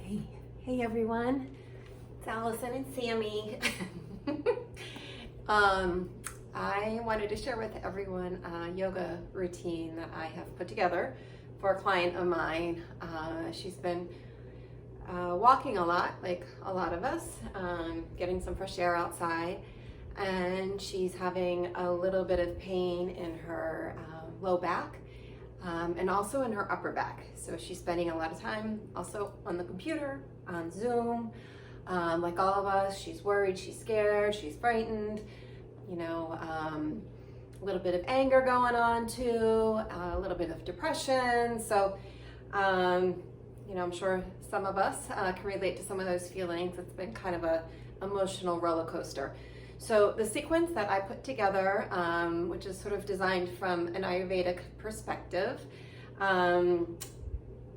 Hey everyone, it's Allison and Sammy. I wanted to share with everyone a yoga routine that I have put together for a client of mine. She's been walking a lot, like a lot of us, getting some fresh air outside, and she's having a little bit of pain in her low back. And also in her upper back. So she's spending a lot of time also on the computer, on Zoom. Like all of us, she's worried, she's scared, she's frightened, a little bit of anger going on too, a little bit of depression. So, I'm sure some of us can relate to some of those feelings. It's been kind of a emotional roller coaster. So the sequence that I put together, which is sort of designed from an Ayurvedic perspective,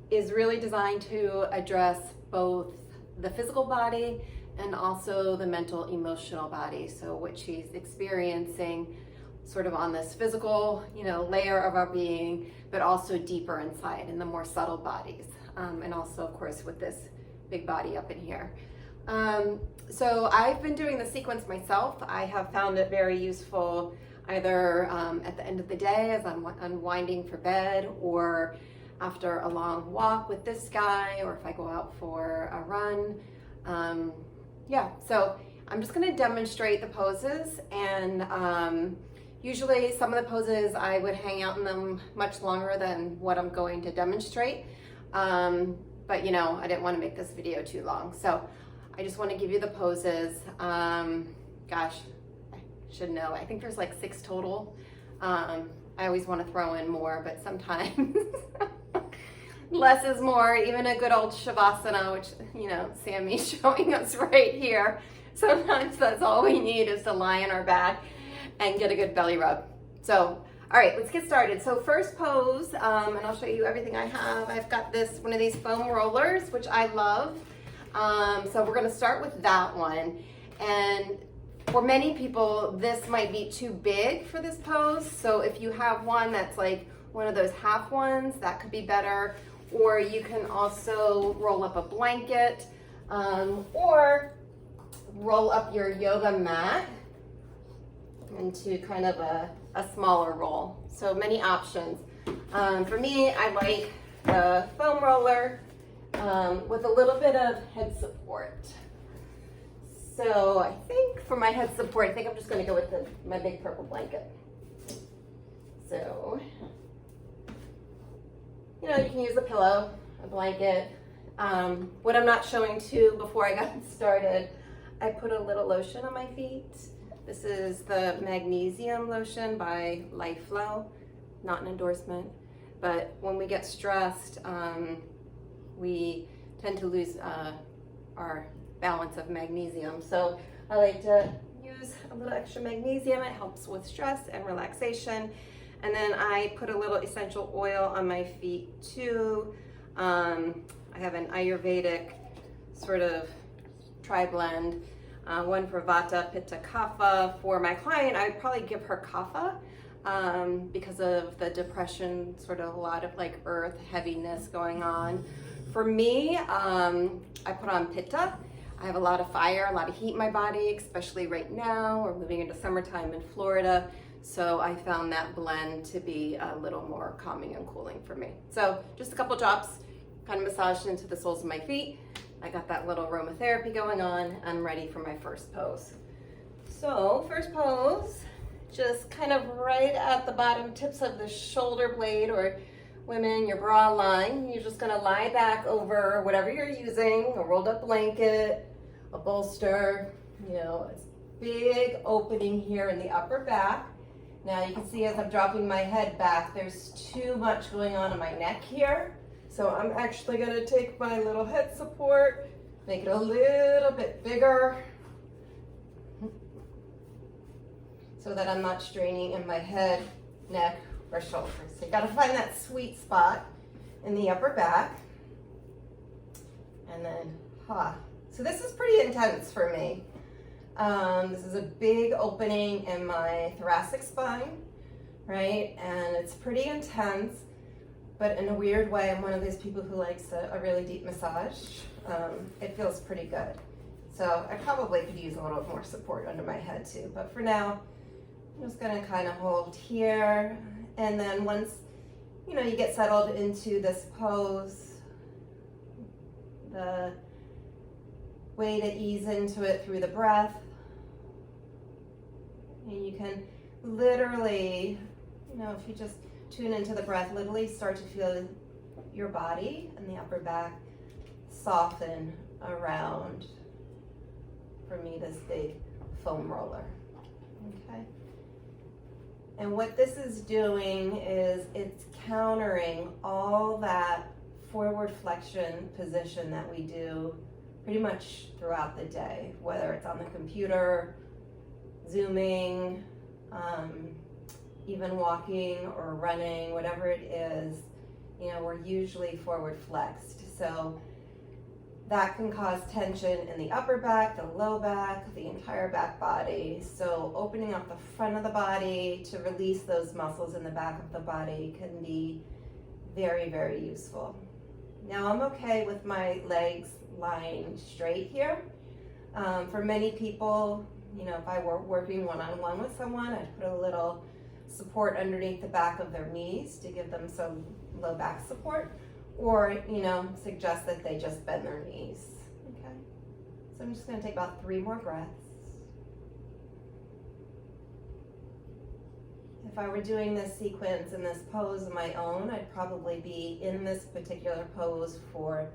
is really designed to address both the physical body and also the mental, emotional body. So what she's experiencing sort of on this physical, layer of our being, but also deeper inside in the more subtle bodies. And also, of course, with this big body up in here. So I've been doing the sequence myself. I have found it very useful either at the end of the day as I'm unwinding for bed, or after a long walk with this guy, or if I go out for a run. So I'm just going to demonstrate the poses, and usually some of the poses I would hang out in them much longer than what I'm going to demonstrate. But I didn't want to make this video too long. So I just want to give you the poses. Gosh, I should know. I think there's like 6 total. I always want to throw in more, but sometimes less is more. Even a good old Shavasana, which, Sammy's showing us right here. Sometimes that's all we need is to lie on our back and get a good belly rub. So, all right, let's get started. So first pose, and I'll show you everything I have. I've got one of these foam rollers, which I love. So we're gonna start with that one. And for many people, this might be too big for this pose. So if you have one that's like one of those half ones, that could be better. Or you can also roll up a blanket, or roll up your yoga mat into kind of a smaller roll. So many options. For me, I like the foam roller with a little bit of head support. So I think for my head support, I think I'm just going to go with my big purple blanket. So, you can use a pillow, a blanket. What I'm not showing too before I got started, I put a little lotion on my feet. This is the magnesium lotion by LifeFlow, not an endorsement, but when we get stressed, we tend to lose our balance of magnesium. So I like to use a little extra magnesium. It helps with stress and relaxation. And then I put a little essential oil on my feet too. I have an Ayurvedic sort of tri-blend. One for Vata, Pitta, Kapha. For my client, I'd probably give her Kapha because of the depression, sort of a lot of like earth heaviness going on. For me, I put on Pitta. I have a lot of fire, a lot of heat in my body, especially right now. We're moving into summertime in Florida. So I found that blend to be a little more calming and cooling for me. So just a couple drops, kind of massaged into the soles of my feet. I got that little aromatherapy going on. I'm ready for my first pose. So first pose, just kind of right at the bottom tips of the shoulder blade, or women, your bra line. You're just gonna lie back over whatever you're using, a rolled up blanket, a bolster, it's big opening here in the upper back. Now you can see as I'm dropping my head back, there's too much going on in my neck here. So I'm actually gonna take my little head support, make it a little bit bigger so that I'm not straining in my head, neck, or shoulders. So you gotta find that sweet spot in the upper back. And then, So this is pretty intense for me. This is a big opening in my thoracic spine, right? And it's pretty intense. but in a weird way, I'm one of those people who likes a really deep massage. It feels pretty good. So I probably could use a little more support under my head too, but for now, I'm just gonna kind of hold here, and then once you get settled into this pose, the way to ease into it through the breath, and you can literally, if you just tune into the breath, literally start to feel your body and the upper back soften around, for me, this big foam roller. Okay. And what this is doing is it's countering all that forward flexion position that we do pretty much throughout the day, whether it's on the computer, Zooming, even walking or running, whatever it is, we're usually forward flexed. So that can cause tension in the upper back, the low back, the entire back body. So opening up the front of the body to release those muscles in the back of the body can be very, very useful. Now I'm okay with my legs lying straight here. For many people, if I were working one-on-one with someone, I'd put a little support underneath the back of their knees to give them some low back support, or suggest that they just bend their knees. Okay, so I'm just going to take about 3 more breaths. If I were doing this sequence and this pose of my own, I'd probably be in this particular pose for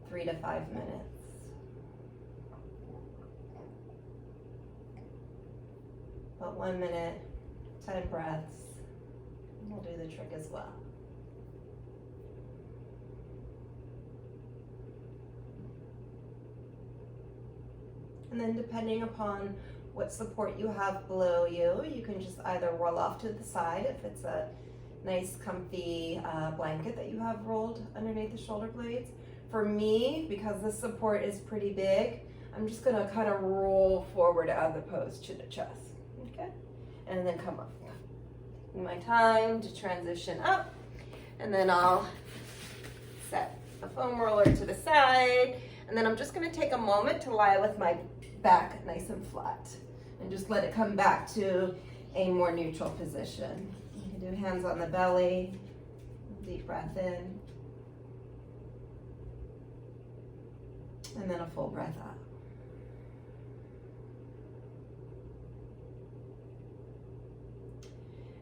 3 to 5 minutes. But 1 minute, 10 breaths, will do the trick as well. And then depending upon what support you have below you, you can just either roll off to the side if it's a nice comfy blanket that you have rolled underneath the shoulder blades. For me, because the support is pretty big, I'm just gonna kind of roll forward out of the pose to the chest, okay? And then come up. My time to transition up, and then I'll set the foam roller to the side, and then I'm just gonna take a moment to lie with my back nice and flat and just let it come back to a more neutral position. You can do hands on the belly, deep breath in, and then a full breath out.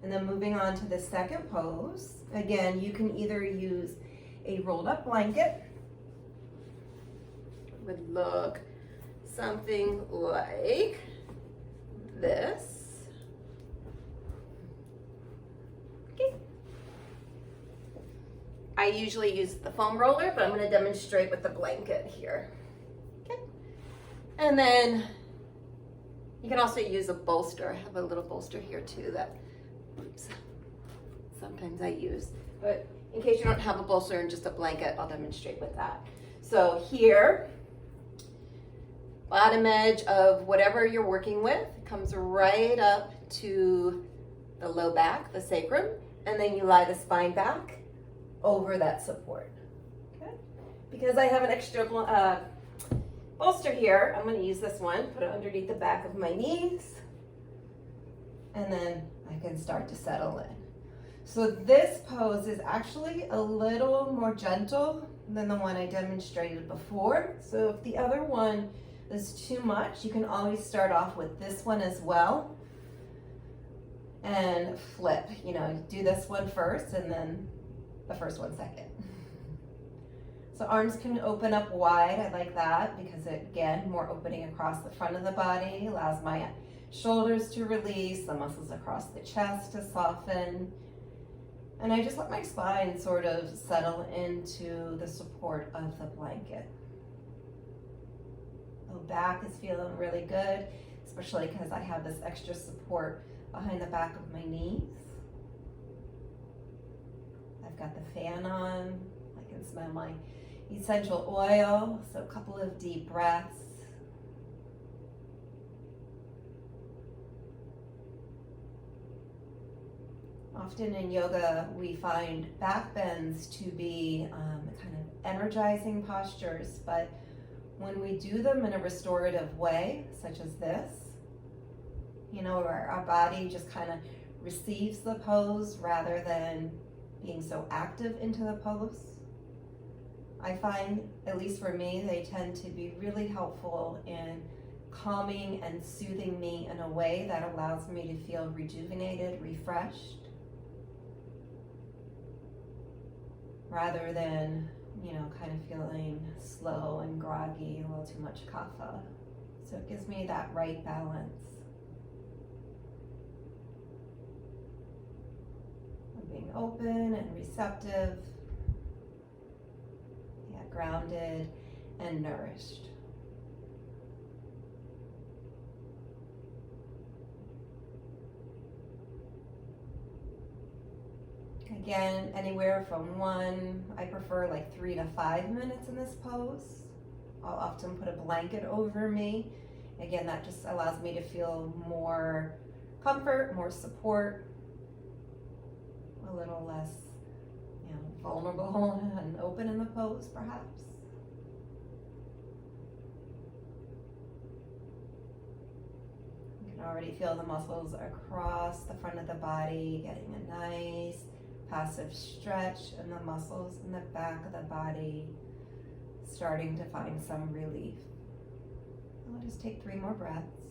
And then moving on to the second pose, again, you can either use a rolled up blanket. It would look something like this. Okay. I usually use the foam roller, but I'm going to demonstrate with the blanket here. Okay. And then you can also use a bolster. I have a little bolster here too that sometimes I use, but in case you don't have a bolster and just a blanket, I'll demonstrate with that. So here, bottom edge of whatever you're working with comes right up to the low back, the sacrum, and then you lie the spine back over that support. Okay. Because I have an extra bolster here, I'm going to use this one, put it underneath the back of my knees, and then I can start to settle in. So this pose is actually a little more gentle than the one I demonstrated before. So if the other one is too much, you can always start off with this one as well and flip. Do this one first and then the first one second. So arms can open up wide. I like that because again, more opening across the front of the body, allows my shoulders to release, the muscles across the chest to soften. And I just let my spine sort of settle into the support of the blanket. The back is feeling really good, especially because I have this extra support behind the back of my knees. I've got the fan on. I can smell my essential oil, so a couple of deep breaths. Often in yoga, we find back bends to be kind of energizing postures, but when we do them in a restorative way, such as this, you know, where our body just kind of receives the pose rather than being so active into the pose, I find, at least for me, they tend to be really helpful in calming and soothing me in a way that allows me to feel rejuvenated, refreshed, rather than, you know, kind of feeling slow and groggy, a little too much kapha. So it gives me that right balance. I'm being open and receptive, yeah, grounded and nourished. Again, anywhere from I prefer like 3 to 5 minutes in this pose. I'll often put a blanket over me. Again, that just allows me to feel more comfort, more support, a little less, you know, vulnerable and open in the pose, perhaps. You can already feel the muscles across the front of the body getting a nice passive stretch, and the muscles in the back of the body starting to find some relief. I'll just take 3 more breaths.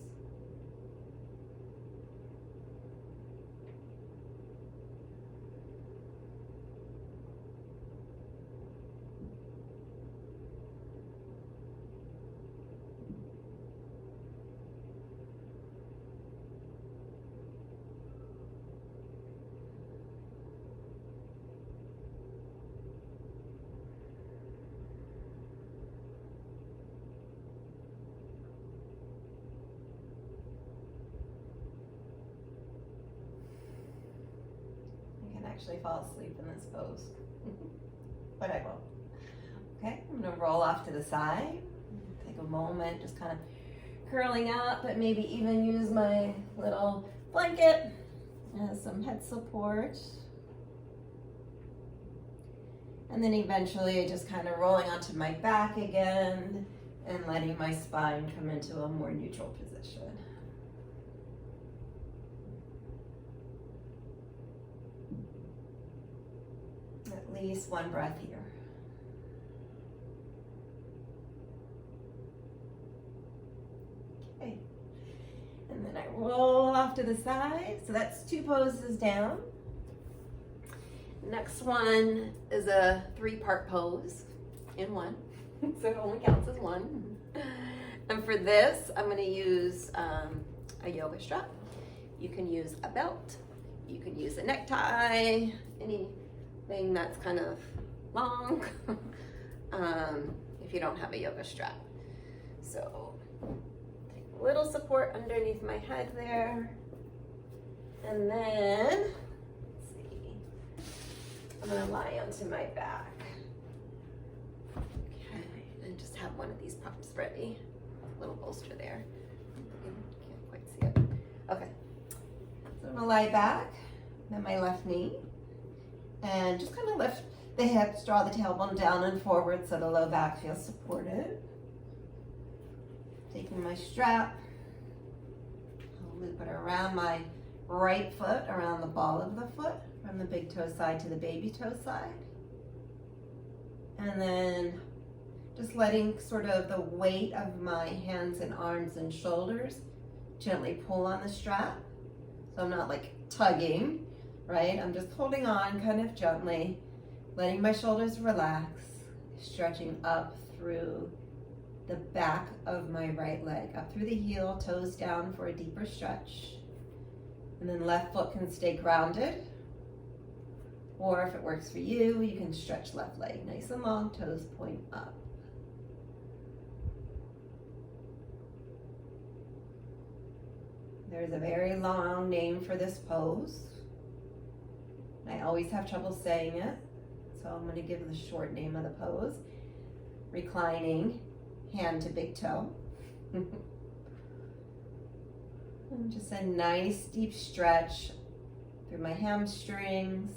Actually fall asleep in this pose, but I won't. Okay, I'm gonna roll off to the side, take a moment, just kind of curling up, but maybe even use my little blanket as some head support. And then eventually just kind of rolling onto my back again and letting my spine come into a more neutral position. At least 1 breath here. Okay. And then I roll off to the side. So that's 2 poses down. Next one is a 3-part pose in one. So it only counts as one. And for this, I'm going to use a yoga strap. You can use a belt. You can use a necktie. Anything that's kind of long if you don't have a yoga strap. So take a little support underneath my head there. And then, let's see, I'm going to lie onto my back. Okay, and just have one of these props ready. A little bolster there. You can't quite see it. Okay, so I'm going to lie back, then my left knee. And just kind of lift the hips, draw the tailbone down and forward so the low back feels supported. Taking my strap, I'll loop it around my right foot, around the ball of the foot, from the big toe side to the baby toe side. And then just letting sort of the weight of my hands and arms and shoulders gently pull on the strap. So I'm not like tugging, right? I'm just holding on kind of gently, letting my shoulders relax, stretching up through the back of my right leg, up through the heel, toes down for a deeper stretch. And then left foot can stay grounded. Or if it works for you, you can stretch left leg nice and long, toes point up. There's a very long name for this pose. I always have trouble saying it, so I'm going to give the short name of the pose. Reclining, hand to big toe. And just a nice deep stretch through my hamstrings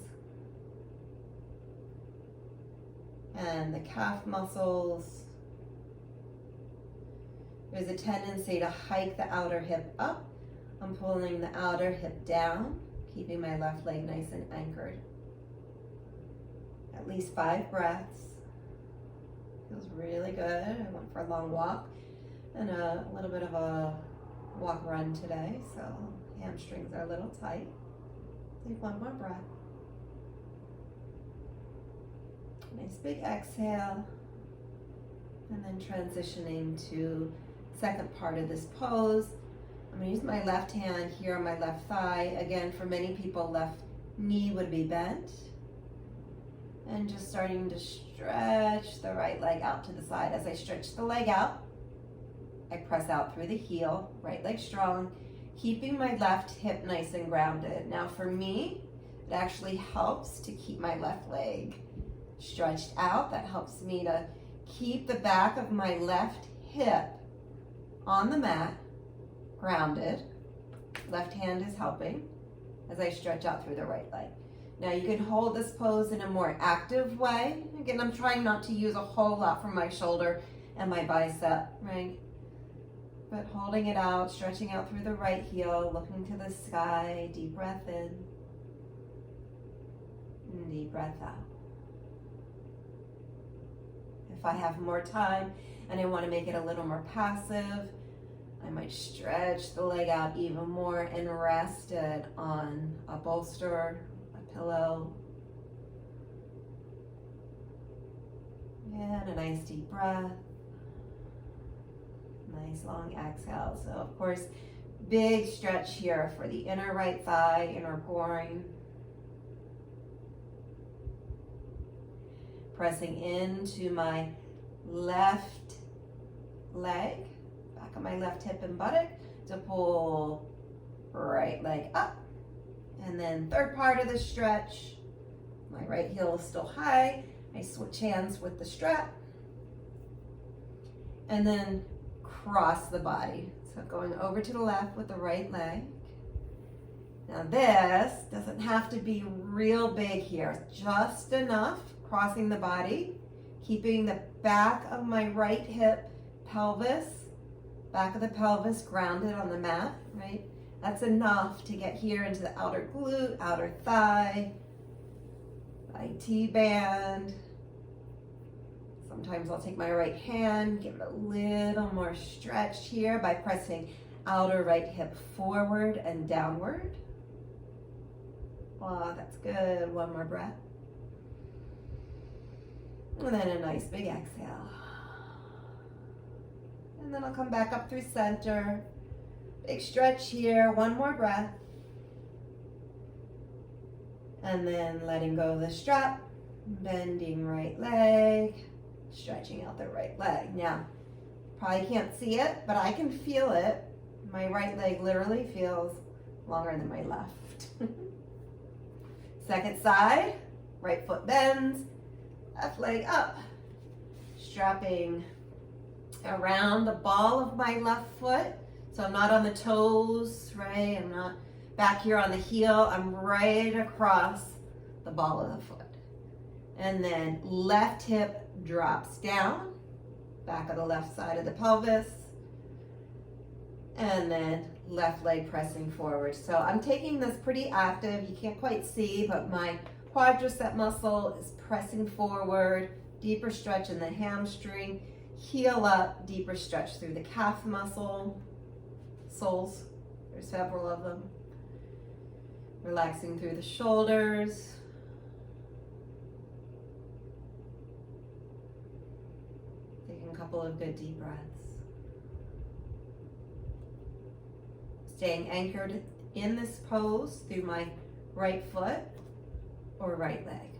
and the calf muscles. There's a tendency to hike the outer hip up. I'm pulling the outer hip down, keeping my left leg nice and anchored. At least 5 breaths. Feels really good. I went for a long walk and a little bit of a walk run today, so hamstrings are a little tight. Take one more breath. Nice big exhale. And then transitioning to second part of this pose. I'm going to use my left hand here on my left thigh. Again, for many people, left knee would be bent. And just starting to stretch the right leg out to the side. As I stretch the leg out, I press out through the heel, right leg strong, keeping my left hip nice and grounded. Now for me, it actually helps to keep my left leg stretched out. That helps me to keep the back of my left hip on the mat, grounded. Left hand is helping as I stretch out through the right leg. Now you can hold this pose in a more active way. Again, I'm trying not to use a whole lot from my shoulder and my bicep, right? But holding it out, stretching out through the right heel, looking to the sky, deep breath in, and deep breath out. If I have more time and I want to make it a little more passive, I might stretch the leg out even more and rest it on a bolster, a pillow. And a nice deep breath. Nice long exhale. So of course, big stretch here for the inner right thigh, inner groin. Pressing into my left leg, back of my left hip and buttock to pull right leg up. And then third part of the stretch, my right heel is still high. I switch hands with the strap. And then cross the body. So going over to the left with the right leg. Now this doesn't have to be real big here, just enough crossing the body, keeping the back of my right hip, pelvis, back of the pelvis grounded on the mat, right? That's enough to get here into the outer glute, outer thigh, IT band. Sometimes I'll take my right hand, give it a little more stretch here by pressing outer right hip forward and downward. Wow, that's good. One more breath. And then a nice big exhale. And then I'll come back up through center. Big stretch here. One more breath. And then letting go of the strap. Bending right leg. Stretching out the right leg. Now, probably can't see it, but I can feel it. My right leg literally feels longer than my left. Second side, right foot bends, left leg up. Strapping around the ball of my left foot. So I'm not on the toes, right? I'm not back here on the heel. I'm right across the ball of the foot. And then left hip drops down, back of the left side of the pelvis, and then left leg pressing forward. So I'm taking this pretty active. You can't quite see, but my quadricep muscle is pressing forward, deeper stretch in the hamstring, heel up, deeper stretch through the calf muscle, soles, there's several of them. Relaxing through the shoulders. Taking a couple of good deep breaths. Staying anchored in this pose through my right foot or right leg.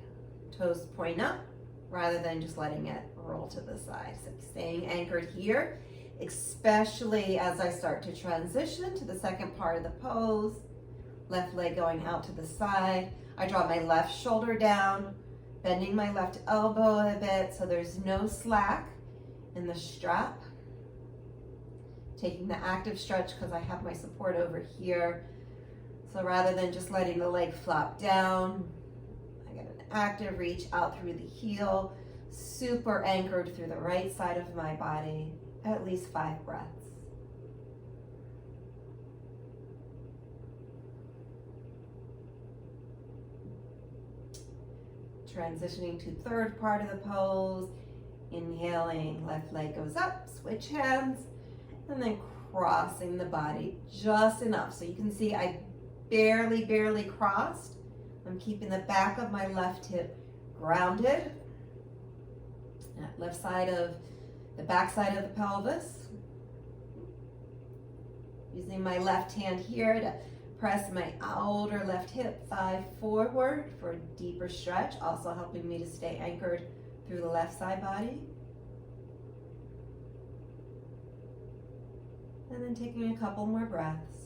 Toes point up rather than just letting it roll to the side. So staying anchored here, especially as I start to transition to the second part of the pose. Left leg going out to the side. I draw my left shoulder down, bending my left elbow a bit so there's no slack in the strap. Taking the active stretch because I have my support over here. So rather than just letting the leg flop down, I get an active reach out through the heel, super anchored through the right side of my body, at least 5 breaths. Transitioning to third part of the pose, inhaling, left leg goes up, switch hands, and then crossing the body just enough. So you can see I barely crossed. I'm keeping the back of my left hip grounded. That left side of the back side of the pelvis. Using my left hand here to press my outer left hip thigh forward for a deeper stretch, also helping me to stay anchored through the left side body. And then taking a couple more breaths.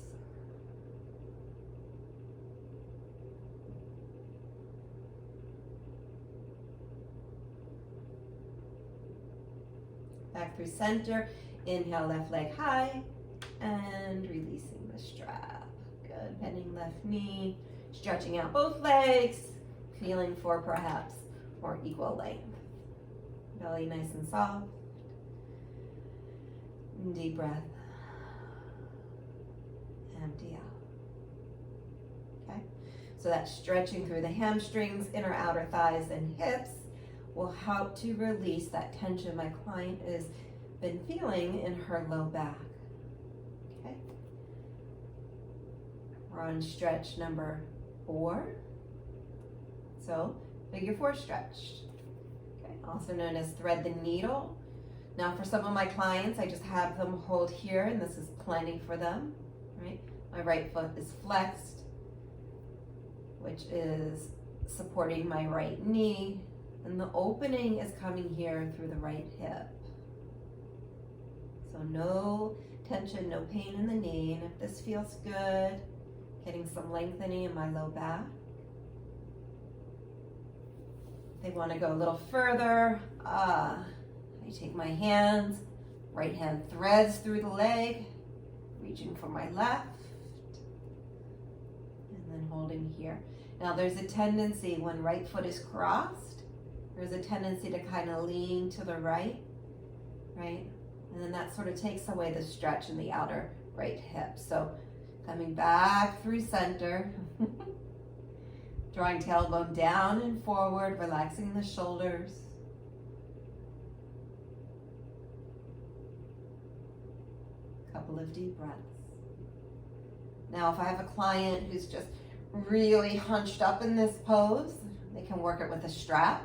Back through center, inhale, left leg high, and releasing the strap. Good, bending left knee, stretching out both legs, feeling for perhaps more equal length. Belly nice and soft. Deep breath. Empty out. Okay, so that stretching through the hamstrings, inner outer thighs, and hips will help to release that tension my client has been feeling in her low back. Okay, we're on stretch number 4. So figure 4 stretch. Okay, also known as thread the needle. Now for some of my clients, I just have them hold here, and this is planning for them, right? My right foot is flexed, which is supporting my right knee, and the opening is coming here through the right hip. So no tension, no pain in the knee, and if this feels good, getting some lengthening in my low back. They want to go a little further. I take my hands, right hand threads through the leg, reaching for my left, and then holding here. Now there's a tendency when right foot is crossed, there's a tendency to kind of lean to the right? And then that sort of takes away the stretch in the outer right hip. So coming back through center, drawing tailbone down and forward, relaxing the shoulders. Couple of deep breaths. Now if I have a client who's just really hunched up in this pose, they can work it with a strap,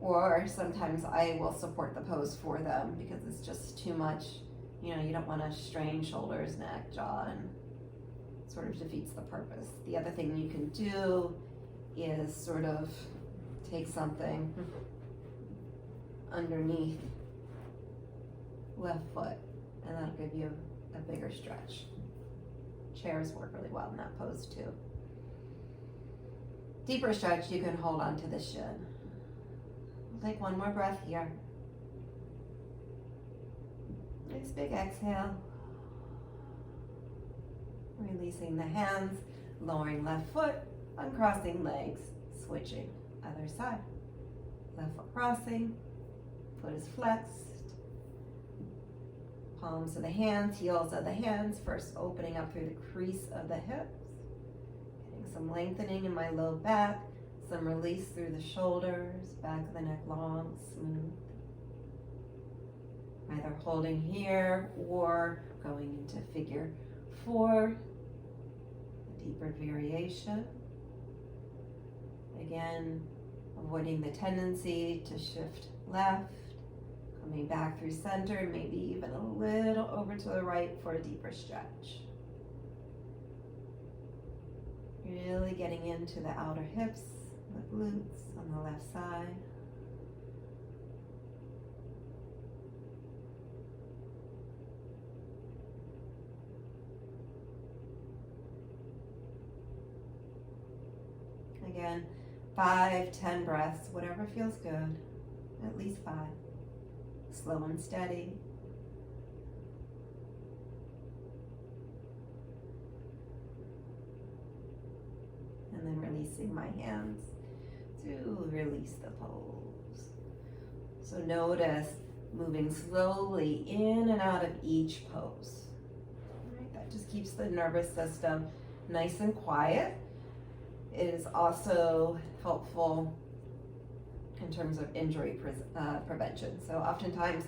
or sometimes I will support the pose for them because it's just too much. You know, you don't want to strain shoulders, neck, jaw, and sort of defeats the purpose. The other thing you can do is sort of take something underneath left foot, and that'll give you a bigger stretch. Chairs work really well in that pose too. Deeper stretch, you can hold on to the shin. We'll take one more breath here. Nice big exhale. Releasing the hands, lowering left foot, uncrossing legs, switching other side. Left foot crossing, foot is flexed. Palms of the hands, heels of the hands, first opening up through the crease of the hips. Getting some lengthening in my low back, some release through the shoulders, back of the neck long, smooth. Either holding here or going into figure 4, a deeper variation. Again, avoiding the tendency to shift left. Coming back through center, maybe even a little over to the right for a deeper stretch. Really getting into the outer hips, the glutes on the left side. Again, 5, 10 breaths, whatever feels good, at least 5. Slow and steady. and then releasing my hands to release the pose. So notice moving slowly in and out of each pose. All right, that just keeps the nervous system nice and quiet. It is also helpful in terms of injury prevention. So oftentimes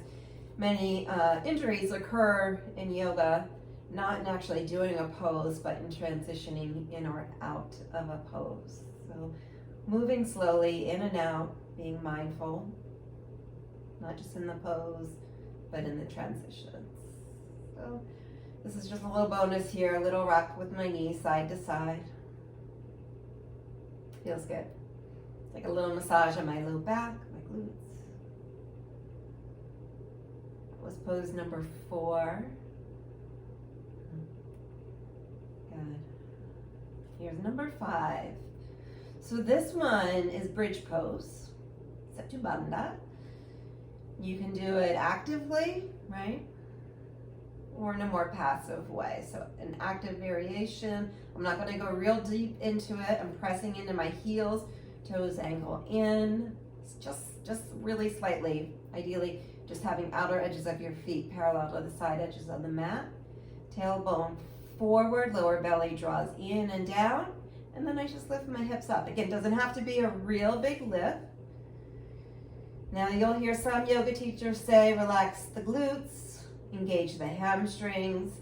many injuries occur in yoga, not in actually doing a pose, but in transitioning in or out of a pose. So moving slowly in and out, being mindful, not just in the pose, but in the transitions. So this is just a little bonus here, a little rock with my knees side to side. Feels good. It's like a little massage on my low back, my glutes. That was pose number 4. Good. Here's number 5. So this one is bridge pose, Setu Bandha. You can do it actively, right? Or in a more passive way. So an active variation. I'm not going to go real deep into it. I'm pressing into my heels, toes angle in, just really slightly. Ideally, just having outer edges of your feet parallel to the side edges of the mat. Tailbone forward, lower belly draws in and down, and then I just lift my hips up. Again, doesn't have to be a real big lift. Now you'll hear some yoga teachers say, relax the glutes, engage the hamstrings.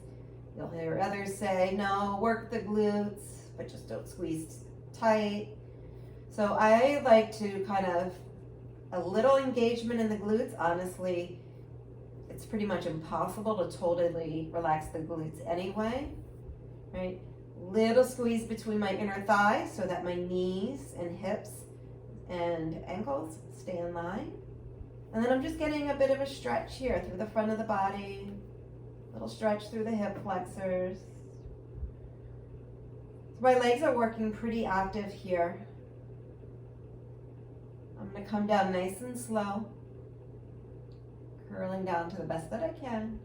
You'll hear others say, no, work the glutes, but just don't squeeze tight. So I like to kind of, a little engagement in the glutes. Honestly, it's pretty much impossible to totally relax the glutes anyway, right? Little squeeze between my inner thighs so that my knees and hips and ankles stay in line. And then I'm just getting a bit of a stretch here through the front of the body, little stretch through the hip flexors. So my legs are working pretty active here. I'm going to come down nice and slow, curling down to the best that I can.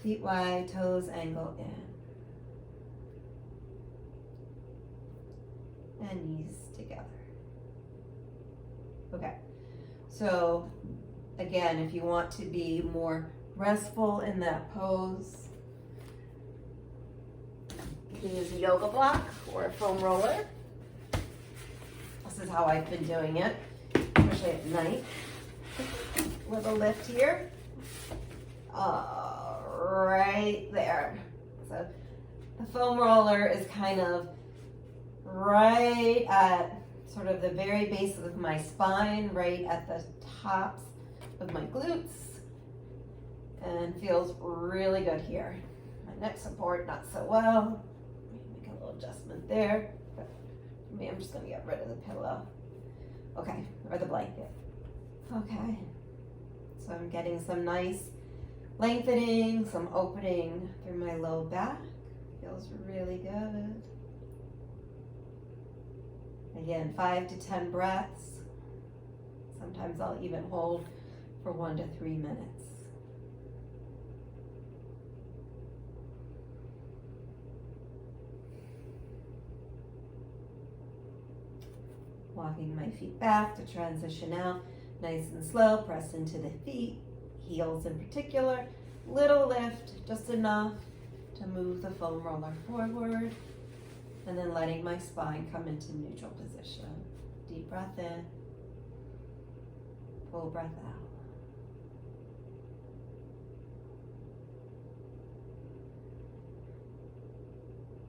Feet wide, toes angle in. And knees together. Okay, so again, if you want to be more restful in that pose, you can use a yoga block or a foam roller. This is how I've been doing it, especially at night. Little lift here. Right there. So the foam roller is kind of right at sort of the very base of my spine, right at the tops of my glutes, and feels really good here. My neck support, not so well. Make a little adjustment there. But for me, I'm just going to get rid of the pillow. Okay, or the blanket. Okay, so I'm getting some nice lengthening, some opening through my low back. Feels really good. Again, 5 to 10 breaths. Sometimes I'll even hold for 1 to 3 minutes. Walking my feet back to transition out. Nice and slow, press into the feet, heels in particular. Little lift, just enough to move the foam roller forward. And then letting my spine come into neutral position. Deep breath in, full breath out.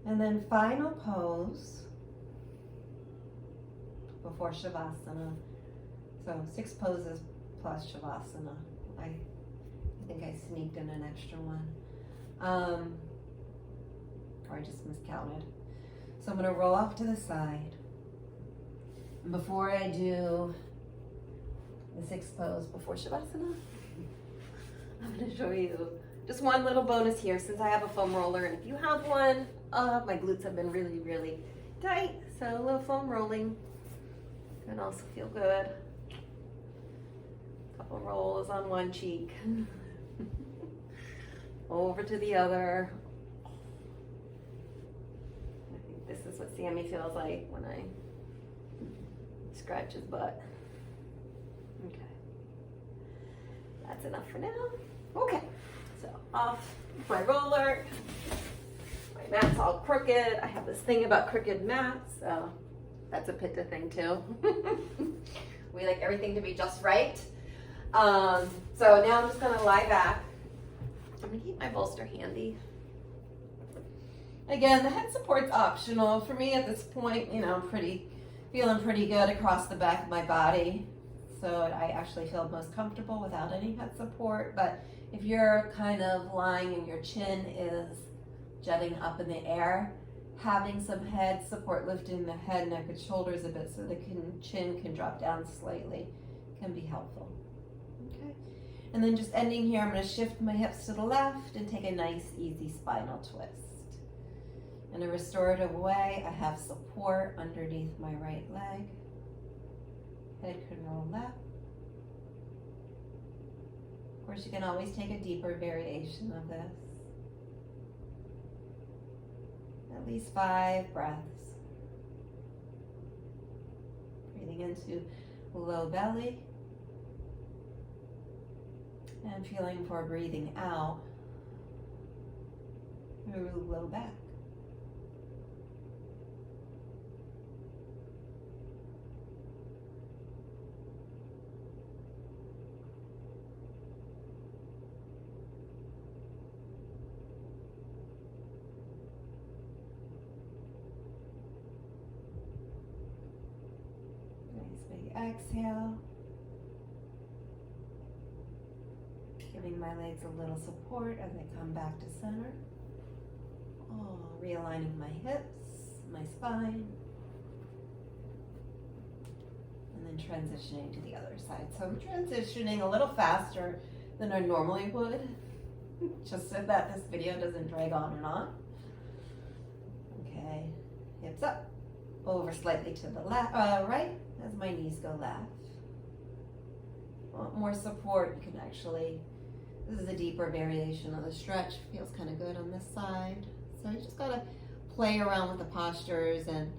And then final pose before Shavasana. So 6 poses plus Shavasana. I think I sneaked in an extra one. Or I just miscounted. So I'm going to roll off to the side. And before I do the 6th pose before Shavasana, I'm going to show you just one little bonus here since I have a foam roller. And if you have one, my glutes have been really, really tight. So a little foam rolling can also feel good. A couple rolls on one cheek. Over to the other. this is what Sammy feels like when I scratch his butt. Okay. That's enough for now. Okay. So off my roller. My mat's all crooked. I have this thing about crooked mats, so that's a Pitta thing too. We like everything to be just right. So now I'm just gonna lie back. I'm gonna keep my bolster handy. Again, the head support's optional. For me at this point, you know, feeling pretty good across the back of my body. So I actually feel most comfortable without any head support. But if you're kind of lying and your chin is jutting up in the air, having some head support, lifting the head, neck, and shoulders a bit so the chin can drop down slightly can be helpful. Okay. And then just ending here, I'm going to shift my hips to the left and take a nice, easy spinal twist. In a restorative way, I have support underneath my right leg. Head can roll left. Of course, you can always take a deeper variation of this. At least 5 breaths. Breathing into low belly. And feeling for breathing out through low back. Exhale, giving my legs a little support as I come back to center. Oh, realigning my hips, my spine, and then transitioning to the other side. So I'm transitioning a little faster than I normally would, just so that this video doesn't drag on and on. Okay, hips up, over slightly to the left, right. As my knees go left. Want more support, you can actually, this is a deeper variation of the stretch. Feels kind of good on this side. So you just gotta play around with the postures and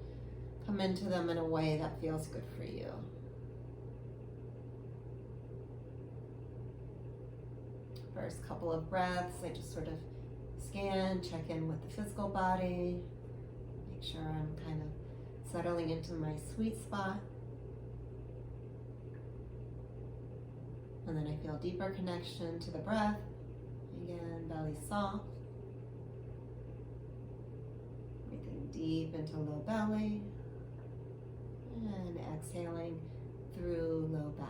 come into them in a way that feels good for you. First couple of breaths, I just sort of scan, check in with the physical body, make sure I'm kind of settling into my sweet spot. And then I feel deeper connection to the breath. Again, belly soft. Breathing deep into low belly. And exhaling through low back.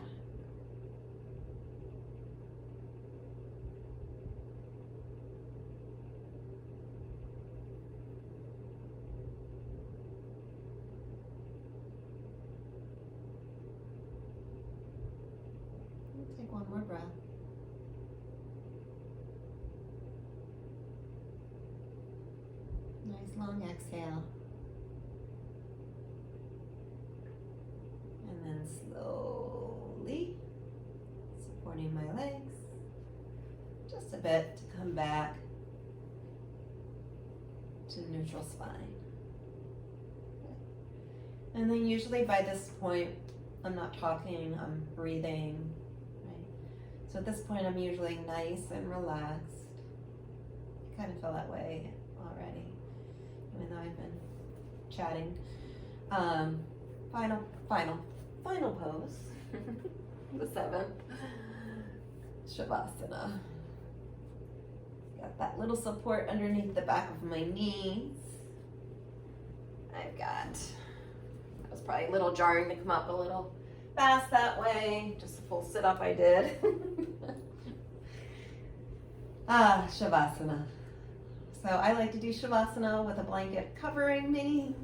Take one more breath. Nice long exhale. And then slowly supporting my legs just a bit to come back to neutral spine. And then usually by this point, I'm not talking, I'm breathing. So at this point, I'm usually nice and relaxed. I kind of feel that way already, even though I've been chatting. Final pose. The 7th. Shavasana. Got that little support underneath the back of my knees. That was probably a little jarring to come up a little fast that way. Just a full sit-up I did. Shavasana. So I like to do Shavasana with a blanket covering me.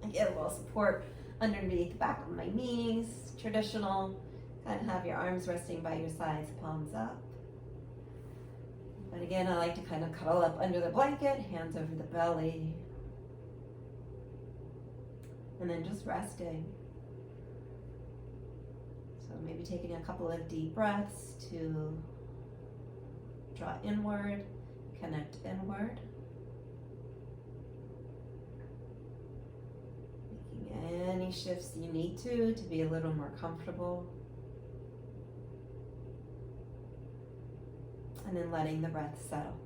I get a little support underneath the back of my knees. Traditional. Kind of have your arms resting by your sides, palms up. But again, I like to kind of cuddle up under the blanket, hands over the belly. And then just resting. So maybe taking a couple of deep breaths to draw inward, connect inward. any shifts you need to be a little more comfortable. And then letting the breath settle.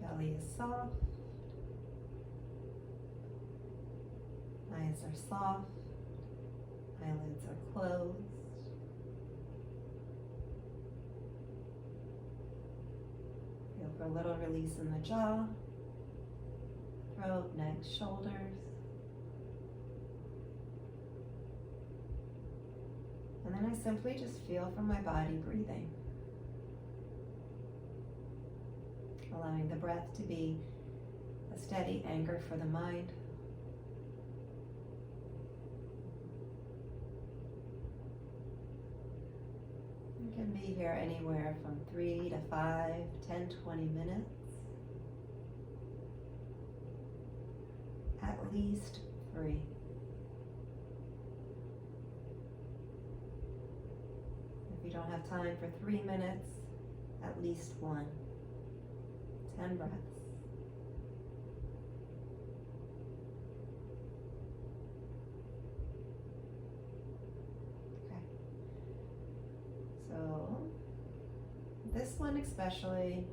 Belly is soft. Eyes are soft. Eyelids are closed. Feel for a little release in the jaw, throat, neck, shoulders. And then I simply just feel from my body breathing. Allowing the breath to be a steady anchor for the mind. You can be here anywhere from 3 to 5, 10, 20 minutes. At least 3. If you don't have time for 3 minutes, at least 1. 10 breaths. Okay. So, this one especially,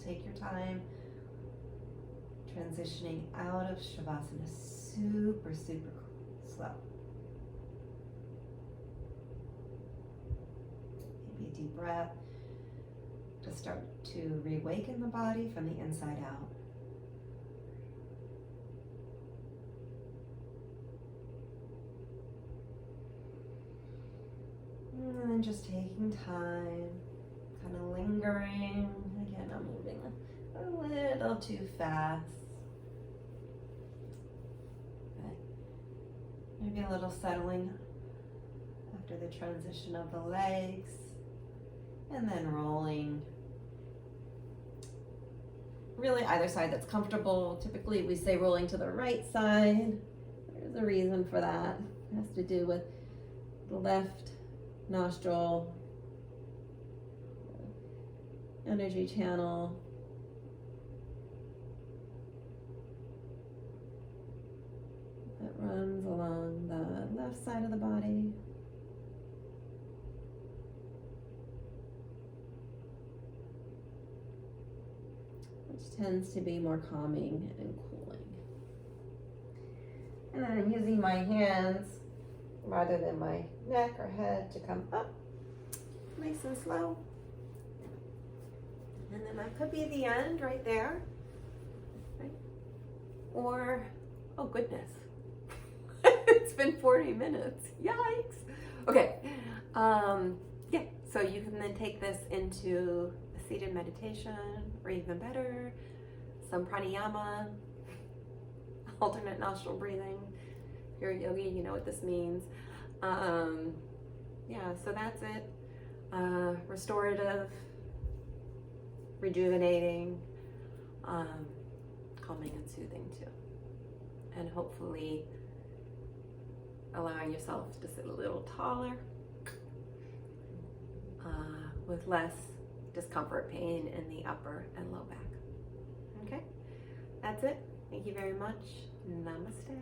take your time transitioning out of Shavasana super, super slow. Maybe a deep breath to start to reawaken the body from the inside out. And then just taking time, kind of lingering. Again, I'm moving a little too fast. But maybe a little settling after the transition of the legs. And then rolling. Really either side that's comfortable. Typically we say rolling to the right side. There's a reason for that. It has to do with the left nostril, energy channel. That runs along the left side of the body. Which tends to be more calming and cooling. And then I'm using my hands rather than my neck or head to come up nice and slow. And then that could be the end right there. Right? Or, oh goodness, it's been 40 minutes. Yikes. Okay. Yeah, so you can then take this into a seated meditation, or even better, some pranayama, alternate nostril breathing. If you're a yogi, you know what this means. Yeah, so that's it. Restorative, rejuvenating, calming and soothing too. And hopefully allowing yourself to sit a little taller with less discomfort, pain in the upper and low back. Okay, that's it. Thank you very much. Namaste.